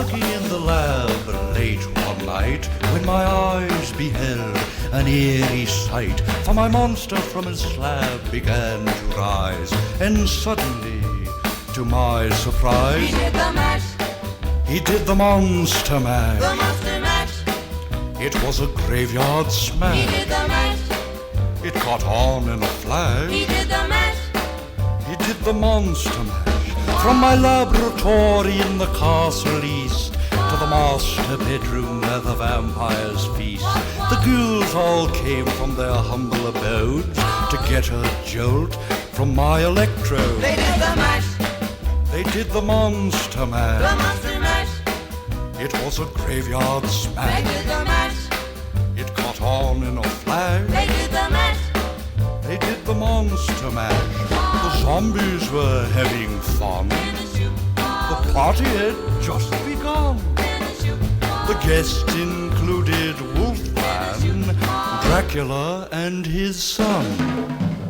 working in the lab late one night when my eyes beheld an eerie sight. For my monster from his slab began to rise, and suddenly, to my surprise, he did the mash. He did the monster mash. The monster mash. It was a graveyard smash. He did the mash. It caught on in a flash. He did the mash. He did the monster mash. From my laboratory in the castle east to the master bedroom where the vampires feast, the ghouls all came from their humble abodes to get a jolt from my electrode. They did the mash. They did the monster mash. The monster mash. It was a graveyard They smash. did the mash. It caught on in a flash. They did the mash. They did the monster mash. The zombies were having fun. The party had just begun. The guests included Wolfman, Dracula, and his son.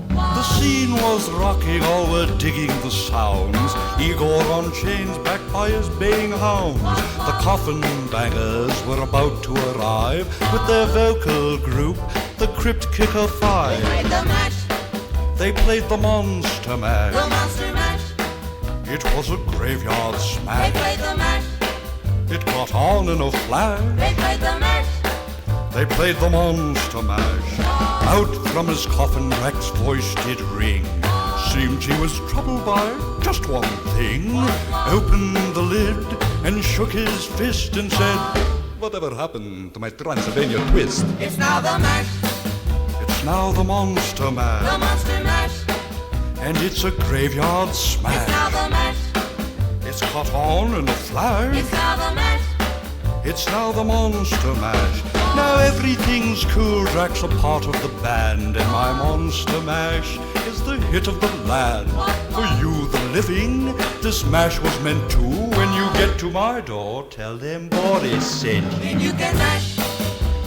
The scene was rocking, all were digging the sounds. Igor on chains backed by his baying hounds. The coffin bangers were about to arrive with their vocal group, the Crypt Kicker They Five. played the mash. They played the monster mash. The monster mash. It was a graveyard They smash. played the mash. It caught on in a flash. They played the mash. They played the monster mash. Out from his coffin Rex's voice did ring. Seemed he was troubled by just one thing. Opened the lid and shook his fist and said, "Whatever happened to my Transylvania twist?" It's now the mash. It's now the monster The mash. monster mash. And it's a graveyard It's now smash. the mash. It's caught on in a flash. It's now the mash. It's now the monster mash. Now everything's cool. Drax a part of the band, and my monster mash is the hit of the land. For you, the living, this mash was meant to. When you get to my door, tell them Boris sent you. Then you can mash.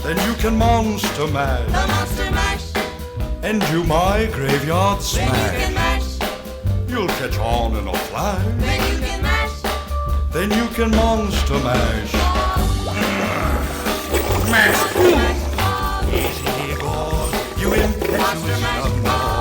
Then you can monster mash The monster mash. and do my graveyard Then you can smash. mash. You'll catch on in a flash. Then you can mash. Then you can monster mash. Mash. Easy, Igor, you impetuous young boy.